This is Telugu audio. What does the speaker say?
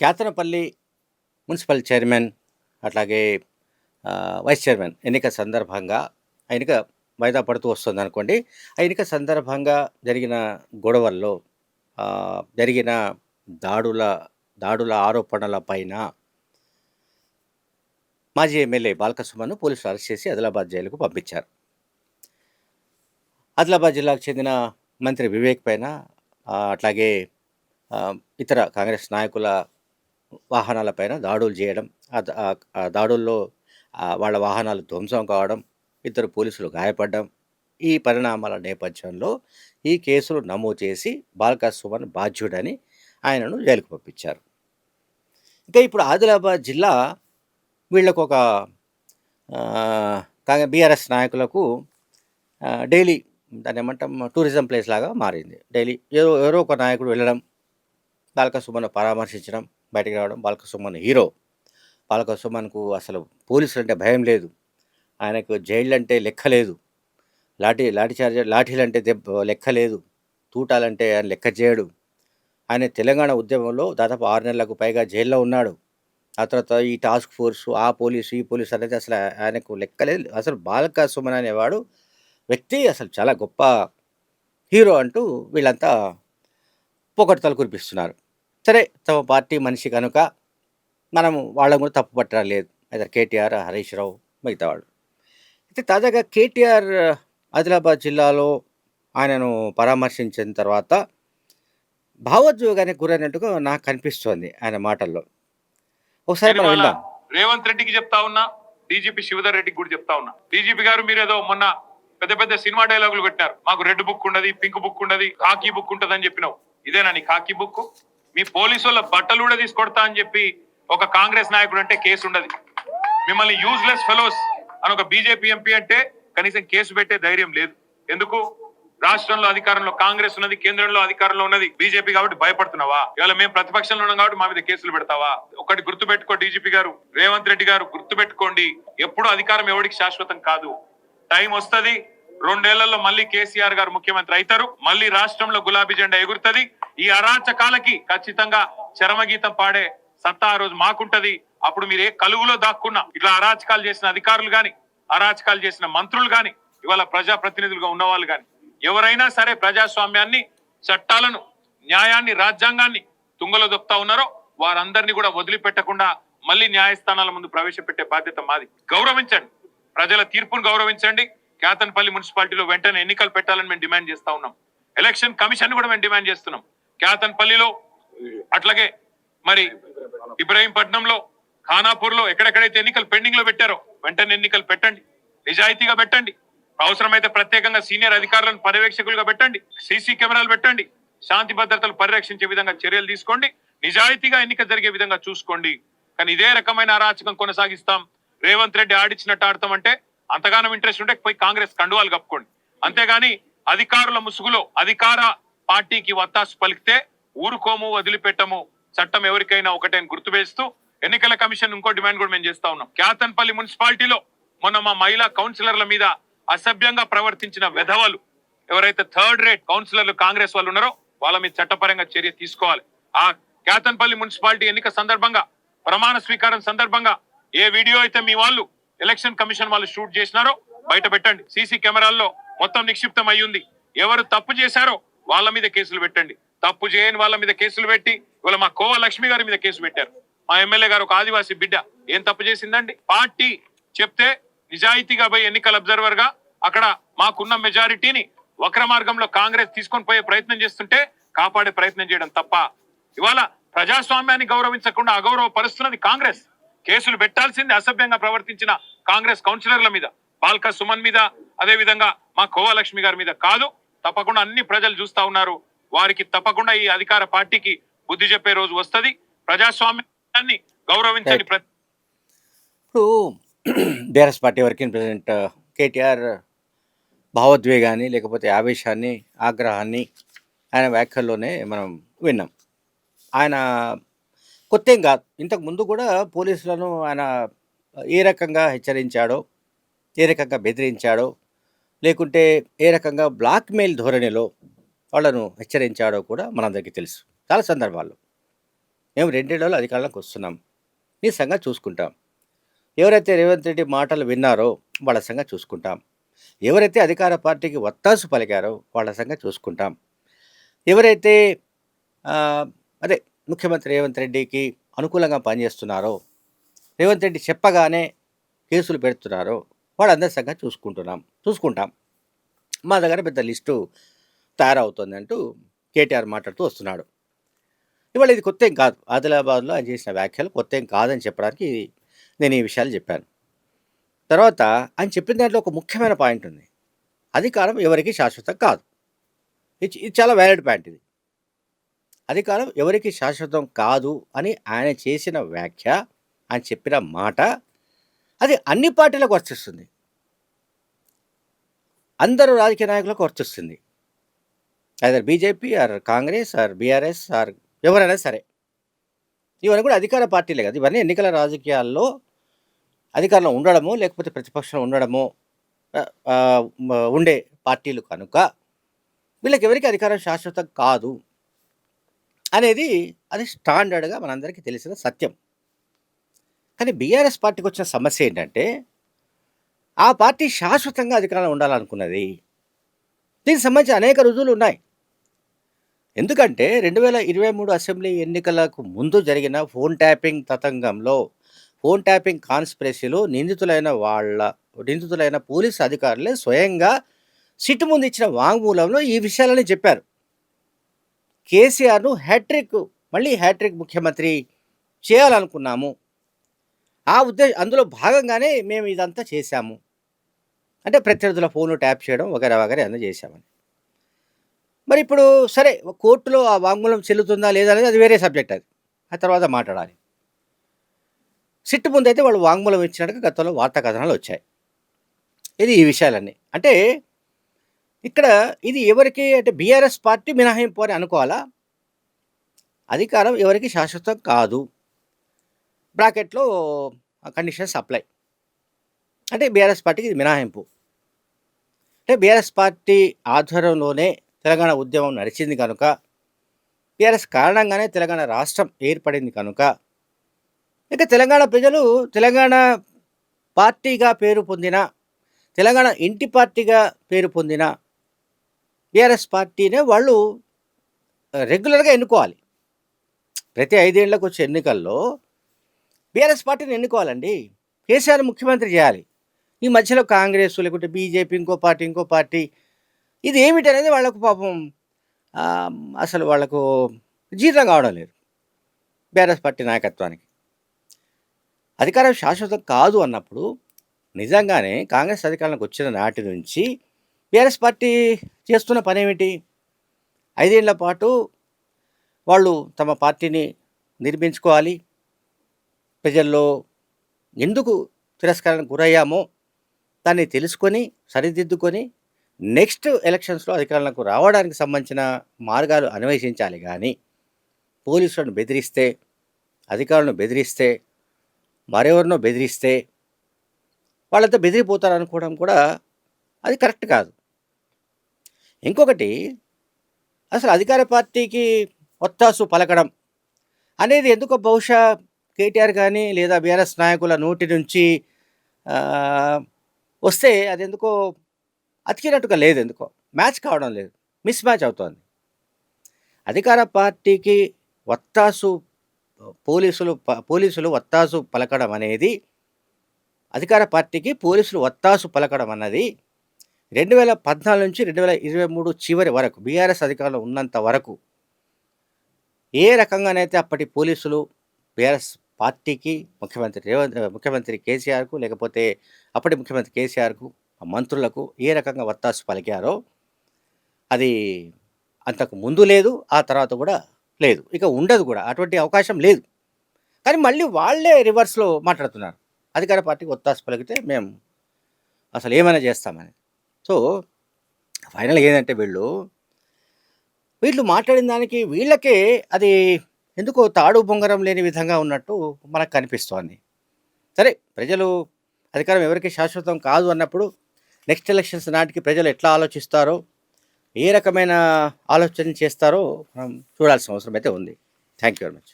కేతనపల్లి మున్సిపల్ చైర్మన్ అట్లాగే వైస్ చైర్మన్ ఎన్నిక సందర్భంగా ఆ ఎన్నిక వాయిదా పడుతూ వస్తుందనుకోండి. ఆ ఎన్నిక సందర్భంగా జరిగిన గొడవల్లో జరిగిన దాడుల దాడుల ఆరోపణల పైన మాజీ ఎమ్మెల్యే బాల్కసుమన్‌ను పోలీసులు అరెస్ట్ చేసి ఆదిలాబాద్ జైలుకు పంపించారు. ఆదిలాబాద్ జిల్లాకు చెందిన మంత్రి వివేక్ పైన అట్లాగే ఇతర కాంగ్రెస్ నాయకుల వాహనాలపైన దాడులు చేయడం, ఆ దాడుల్లో వాళ్ళ వాహనాలు ధ్వంసం కావడం, ఇద్దరు పోలీసులు గాయపడ్డం, ఈ పరిణామాల నేపథ్యంలో ఈ కేసులు నమోదు చేసి బాల్కా సుమన్ బాధ్యుడని ఆయనను జైలుకు పంపించారు. ఇంకా ఇప్పుడు ఆదిలాబాద్ జిల్లా వీళ్ళకొక బీఆర్ఎస్ నాయకులకు డైలీ దాన్ని ఏమంటాం టూరిజం ప్లేస్ లాగా మారింది. డైలీ ఎవరో ఒక నాయకుడు వెళ్ళడం, బాల్కా సుమన్‌ను పరామర్శించడం, బయటికి రావడం. బాల్క సుమన్ హీరో. బాల్క సుమన్‌కు అసలు పోలీసులంటే భయం లేదు. ఆయనకు జైళ్ళంటే లెక్క లేదు. లాఠీలంటే లెక్క లేదు. తూటాలంటే ఆయన లెక్క చేయడు. ఆయన తెలంగాణ ఉద్యమంలో దాదాపు 6 నెలలకు పైగా జైల్లో ఉన్నాడు. ఆ తర్వాత ఈ టాస్క్ ఫోర్స్, ఆ పోలీసు, ఈ పోలీసు అనేది అసలు ఆయనకు లెక్క లేదు. అసలు బాల్క సుమన్ అనేవాడు వ్యక్తి అసలు చాలా గొప్ప హీరో అంటూ వీళ్ళంతా పొగడ్తలు కురిపిస్తున్నారు. సరే, తమ పార్టీ మనిషి కనుక మనము వాళ్ళని కూడా తప్పు పట్టడం లేదు. అయితే కేటీఆర్, హరీష్ రావు, మిగతా వాళ్ళు. అయితే తాజాగా కేటీఆర్ ఆదిలాబాద్ జిల్లాలో ఆయనను పరామర్శించిన తర్వాత భావోద్వేగానికి గురైనట్టుగా నాకు కనిపిస్తోంది ఆయన మాటల్లో. ఒకసారి మనం విందాం. రేవంత్ రెడ్డికి చెప్తా ఉన్నా, డీజీపీ శివధర్ రెడ్డికి కూడా చెప్తా ఉన్నా. డీజీపీ గారు మీరేదో మొన్న పెద్ద పెద్ద సినిమా డైలాగులు పెట్టినారు. మాకు రెడ్ బుక్ ఉండదు, పింక్ బుక్ ఉండదు, కాకీ బుక్ ఉంటది అని చెప్పినావు. ఇదేనా నీ కాకీ బుక్? మీ పోలీసు వాళ్ళ బట్టలు కూడా తీసుకొడతా అని చెప్పి ఒక కాంగ్రెస్ నాయకుడు అంటే కేసు ఉండదు. మిమ్మల్ని యూజ్లెస్ ఫెలోస్ అని ఒక బీజేపీ ఎంపీ అంటే కనీసం కేసు పెట్టే ధైర్యం లేదు. ఎందుకు? రాష్ట్రంలో అధికారంలో కాంగ్రెస్ ఉన్నది, కేంద్రంలో అధికారంలో ఉన్నది బీజేపీ కాబట్టి భయపడుతున్నావా? ఇవాళ మేము ప్రతిపక్షంలో ఉన్నాం కాబట్టి మా మీద కేసులు పెడతావా? ఒకటి గుర్తుపెట్టుకో డీజీపీ గారు, రేవంత్ రెడ్డి గారు, గుర్తుపెట్టుకోండి. ఎప్పుడు అధికారం ఎవరికి శాశ్వతం కాదు. టైం వస్తది. 2 ఏళ్లలో మళ్ళీ కేసీఆర్ గారు ముఖ్యమంత్రి అవుతారు. మళ్ళీ రాష్ట్రంలో గులాబీ జెండా ఎగురుతుంది. ఈ అరాచకాలకి ఖచ్చితంగా చరమగీతం పాడే సత్తా ఆ రోజు మాకుంటది. అప్పుడు మీరు ఏ కలుగులో దాక్కున్నా ఇట్లా అరాచకాలు చేసిన అధికారులు గాని, అరాచకాలు చేసిన మంత్రులు గాని, ఇవాళ ప్రజాప్రతినిధులుగా ఉన్న వాళ్ళు గాని, ఎవరైనా సరే ప్రజాస్వామ్యాన్ని, చట్టాలను, న్యాయాన్ని, రాజ్యాంగాన్ని తుంగలో దొక్కుతా ఉన్నారో వారందరినీ కూడా వదిలిపెట్టకుండా మళ్ళీ న్యాయస్థానాల ముందు ప్రవేశపెట్టే బాధ్యత మాది. గౌరవించండి, ప్రజల తీర్పును గౌరవించండి. కేతన్పల్లి మున్సిపాలిటీలో వెంటనే ఎన్నికలు పెట్టాలని మేము డిమాండ్ చేస్తా ఉన్నాం. ఎలక్షన్ కమిషన్ కూడా మేము డిమాండ్ చేస్తున్నాం. కేతన్పల్లిలో, అట్లాగే మరి ఇబ్రహీంపట్నంలో, ఖానాపూర్ లో ఎక్కడెక్కడైతే ఎన్నికలు పెండింగ్ లో పెట్టారో వెంటనే ఎన్నికలు పెట్టండి, నిజాయితీగా పెట్టండి. అవసరమైతే ప్రత్యేకంగా సీనియర్ అధికారులను పర్యవేక్షకులుగా పెట్టండి, సీసీ కెమెరాలు పెట్టండి, శాంతి భద్రతలు పరిరక్షించే విధంగా చర్యలు తీసుకోండి, నిజాయితీగా ఎన్నిక జరిగే విధంగా చూసుకోండి. కానీ ఇదే రకమైన అరాచకం కొనసాగిస్తాం, రేవంత్ రెడ్డి ఆడిచ్చినట్టు ఆడతామంటే అంతగానం ఇంట్రెస్ట్ ఉంటే పోయి కాంగ్రెస్ కండువాలు కప్పుకోండి. అంతేగాని అధికారుల ముసుగులో అధికార పార్టీకి వత్తాసు పలికితే ఊరుకోము, వదిలిపెట్టము. చట్టం ఎవరికైనా ఒకటే గుర్తు వేస్తూ ఎన్నికల కమిషన్ ఇంకో డిమాండ్ కూడా మేము చేస్తా ఉన్నాం. కేతన్పల్లి మున్సిపాలిటీలో మొన్న మా మహిళా కౌన్సిలర్ల మీద అసభ్యంగా ప్రవర్తించిన వెధవలు ఎవరైతే 3rd రేట్ కౌన్సిలర్లు కాంగ్రెస్ వాళ్ళు ఉన్నారో వాళ్ళ మీద చట్టపరంగా చర్య తీసుకోవాలి. ఆ కేతన్పల్లి మున్సిపాలిటీ ఎన్నిక సందర్భంగా, ప్రమాణ స్వీకారం సందర్భంగా ఏ వీడియో అయితే మీ వాళ్ళు ఎలక్షన్ కమిషన్ వాళ్ళు షూట్ చేసినారో బయట పెట్టండి. సీసీ కెమెరాల్లో మొత్తం నిక్షిప్తం అయ్యింది. ఎవరు తప్పు చేశారో వాళ్ళ మీద కేసులు పెట్టండి. తప్పు చేయని వాళ్ళ మీద కేసులు పెట్టి ఇవాళ మా కోవ లక్ష్మి గారి మీద కేసు పెట్టారు. మా ఎమ్మెల్యే గారు ఒక ఆదివాసీ బిడ్డ ఏం తప్పు చేసిందండి? పార్టీ చెప్తే నిజాయితీగా పోయి ఎన్నికల అబ్జర్వర్ గా అక్కడ మాకున్న మెజారిటీని వక్ర మార్గంలో కాంగ్రెస్ తీసుకొని పోయే ప్రయత్నం చేస్తుంటే కాపాడే ప్రయత్నం చేయడం తప్ప, ఇవాళ ప్రజాస్వామ్యాన్ని గౌరవించకుండా అగౌరవపరుస్తున్నది కాంగ్రెస్. కేసులు పెట్టాల్సింది అసభ్యంగా ప్రవర్తించిన కాంగ్రెస్ కౌన్సిలర్ల మీద, బాల్క సుమన్ మీద, అదే విధంగా మా కోవలక్ష్మి గారి మీద కాదు. తప్పకుండా అన్ని ప్రజలు చూస్తా ఉన్నారు. వారికి తప్పకుండా ఈ అధికార పార్టీకి బుద్ధి చెప్పే రోజు వస్తది. ప్రజాస్వామ్యాన్ని గౌరవించని ఇప్పుడు BRS party working president KTR భావోద్వేగాన్ని, లేకపోతే ఆవేశాన్ని, ఆగ్రహాన్ని ఆయన వ్యాఖ్యల్లోనే మనం విన్నాం. ఆయన కొత్తేం కాదు. ఇంతకు ముందు కూడా పోలీసులను ఆయన ఏ రకంగా హెచ్చరించాడో, ఏ రకంగా బెదిరించాడో, లేకుంటే ఏ రకంగా బ్లాక్మెయిల్ ధోరణిలో వాళ్ళను హెచ్చరించాడో కూడా మనందరికీ తెలుసు చాలా సందర్భాల్లో. మేము 2 ఏళ్లలో అధికారంలోకి వస్తున్నాం. నీ సంగతి చూసుకుంటాం. ఎవరైతే రేవంత్ రెడ్డి మాటలు విన్నారో వాళ్ళ సంగతి చూసుకుంటాం. ఎవరైతే అధికార పార్టీకి వత్తాసు పలికారో వాళ్ళ సంగతి చూసుకుంటాం. ఎవరైతే ఆహ్, అదే ముఖ్యమంత్రి రేవంత్ రెడ్డికి అనుకూలంగా పనిచేస్తున్నారో, రేవంత్ రెడ్డి చెప్పగానే కేసులు పెడుతున్నారో వాళ్ళందరి సంగతి చూసుకుంటాం. మా దగ్గర పెద్ద లిస్టు తయారవుతోందంటూ కేటీఆర్ మాట్లాడుతూ వస్తున్నాడు. ఇవాళ ఇది కొత్తేం కాదు. ఆదిలాబాద్‌లో ఆయన చేసిన వ్యాఖ్యలు కొత్తేం కాదని చెప్పడానికి నేను ఈ విషయాలు చెప్పాను. తర్వాత ఆయన చెప్పిన దాంట్లో ఒక ముఖ్యమైన పాయింట్ ఉంది. అధికారం ఎవరికీ శాశ్వతం కాదు. ఇది చాలా వ్యాలిడ్ పాయింట్ ఇది. అధికారం ఎవరికీ శాశ్వతం కాదు అని ఆయన చేసిన వ్యాఖ్య, ఆయన చెప్పిన మాట అది అన్ని పార్టీలకు వర్తిస్తుంది. అందరూ రాజకీయ నాయకులకు వర్తిస్తుంది. Either BJP or Congress or BRS or ఎవరైనా సరే. ఇవన్నీ కూడా అధికార పార్టీలే కదా! ఇవన్నీ ఎన్నికల రాజకీయాల్లో అధికారంలో ఉండడమో, లేకపోతే ప్రతిపక్షంలో ఉండడమో ఉండే పార్టీలు కనుక వీళ్ళకి ఎవరికి అధికారం శాశ్వతం కాదు అనేది అది స్టాండర్డ్‌గా మనందరికీ తెలిసిన సత్యం. కానీ బీఆర్ఎస్ పార్టీకి వచ్చిన సమస్య ఏంటంటే, ఆ పార్టీ శాశ్వతంగా అధికారంలో ఉండాలనుకున్నది. దీనికి సంబంధించి అనేక రుజువులు ఉన్నాయి. ఎందుకంటే 2023 అసెంబ్లీ ఎన్నికలకు ముందు జరిగిన ఫోన్ ట్యాపింగ్ తతంగంలో, ఫోన్ ట్యాపింగ్ కాన్స్పిరసీలో నిందితులైన పోలీసు అధికారులే స్వయంగా సిట్ ముందు ఇచ్చిన వాంగ్మూలంలో ఈ విషయాలని చెప్పారు. కేసీఆర్‌ను మళ్ళీ హ్యాట్రిక్ ముఖ్యమంత్రి చేయాలనుకున్నాము. అందులో భాగంగానే మేము ఇదంతా చేశాము. అంటే ప్రత్యర్థుల ఫోన్‌లు ట్యాప్ చేయడం వగైరా అన్నీ చేశామని. మరి ఇప్పుడు సరే కోర్టులో ఆ వాంగ్మూలం చెల్లుతుందా లేదా అనేది అది వేరే సబ్జెక్ట్ అది. ఆ తర్వాత మాట్లాడాలి. సిట్ ముందైతే వాళ్ళు వాంగ్మూలం ఇచ్చినట్టుగా గతంలో వార్తా కథనాలు వచ్చాయి. ఈ విషయాలన్నీ. అంటే ఇక్కడ ఇది ఎవరికి అంటే బీఆర్ఎస్ పార్టీ మినహాయింపు అని అనుకోవాలా? అధికారం ఎవరికి శాశ్వతం కాదు. బ్రాకెట్‌లో కండిషన్స్ అప్లై. అంటే బీఆర్ఎస్ పార్టీకి ఇది మినహాయింపు. అంటే బీఆర్ఎస్ పార్టీ ఆధ్వర్యంలోనే తెలంగాణ ఉద్యమం నడిచింది కనుక, బీఆర్ఎస్ కారణంగానే తెలంగాణ రాష్ట్రం ఏర్పడింది కనుక, ఇక తెలంగాణ ప్రజలు తెలంగాణ పార్టీగా పేరు పొందిన, తెలంగాణ ఇంటి పార్టీగా పేరు పొందిన బీఆర్ఎస్ పార్టీనే వాళ్ళు రెగ్యులర్‌గా ఎన్నుకోవాలి. ప్రతి 5 ఏళ్లకు వచ్చే ఎన్నికల్లో బీఆర్ఎస్ పార్టీని ఎన్నుకోవాలండి. కేసీఆర్ ముఖ్యమంత్రి చేయాలి. ఈ మధ్యలో కాంగ్రెస్ లేకుంటే బీజేపీ ఇంకో పార్టీ ఇది ఏమిటనేది వాళ్ళకు పాపం అసలు వాళ్ళకు జీర్ణం కావడం లేదు బీఆర్ఎస్ పార్టీ నాయకత్వానికి. అధికారం శాశ్వతం కాదు అన్నప్పుడు నిజంగానే కాంగ్రెస్ అధికారంలోకి వచ్చిన నాటి నుంచి బీఆర్ఎస్ పార్టీ చేస్తున్న పనేమిటి? 5 ఏళ్ల పాటు వాళ్ళు తమ పార్టీని నిర్మించుకోవాలి. ప్రజల్లో ఎందుకు తిరస్కారానికి గురయ్యామో దాన్ని తెలుసుకొని, సరిదిద్దుకొని నెక్స్ట్ ఎలక్షన్స్‌లో అధికారంలోకి రావడానికి సంబంధించిన మార్గాలు అన్వేషించాలి గానీ, పోలీసులను బెదిరిస్తే, అధికారులను బెదిరిస్తే, మరెవరినో బెదిరిస్తే వాళ్ళంతా బెదిరిపోతారనుకోవడం కూడా అది కరెక్ట్ కాదు. ఇంకొకటి అసలు అధికార పార్టీకి ఒత్తాసు పలకడం అనేది ఎందుకో బహుశా కేటీఆర్ కానీ లేదా బీఆర్ఎస్ నాయకుల నోటి నుంచి వస్తే అదెందుకో అతికినట్టుగా లేదు. ఎందుకో మ్యాచ్ కావడం లేదు. మిస్ మ్యాచ్ అవుతోంది. అధికార పార్టీకి వత్తాసు పోలీసులు వత్తాసు పలకడం అనేది, అధికార పార్టీకి పోలీసులు వత్తాసు పలకడం అన్నది 2014 నుంచి 2023 చివరి వరకు బీఆర్ఎస్ అధికారంలో ఉన్నంత వరకు ఏ రకంగానైతే అప్పటి పోలీసులు బీఆర్ఎస్ పార్టీకి, ముఖ్యమంత్రి కేసీఆర్‌కు లేకపోతే అప్పటి ముఖ్యమంత్రి కేసీఆర్‌కు, మంత్రులకు ఏ రకంగా వత్తాసు పలికారో అది అంతకు ముందు లేదు, ఆ తర్వాత కూడా లేదు. ఇక ఉండదు కూడా. అటువంటి అవకాశం లేదు. కానీ మళ్ళీ వాళ్ళే రివర్స్‌లో మాట్లాడుతున్నారు. అధికార పార్టీకి ఒత్తాసు పలికితే మేము అసలు ఏమైనా చేస్తామని. సో ఫైనల్‌గా ఏందంటే వీళ్ళు మాట్లాడిన దానికి వీళ్ళకే అది ఎందుకో తాడు బొంగరం లేని విధంగా ఉన్నట్టు మనకు కనిపిస్తోంది. సరే, ప్రజలు అధికారం ఎవరికి శాశ్వతం కాదు అన్నప్పుడు నెక్స్ట్ ఎలక్షన్స్ నాటికి ప్రజలు ఎట్లా ఆలోచిస్తారో, ఏ రకమైన ఆలోచన చేస్తారో మనం చూడాల్సిన అవసరం అయితే ఉంది. Thank you very much.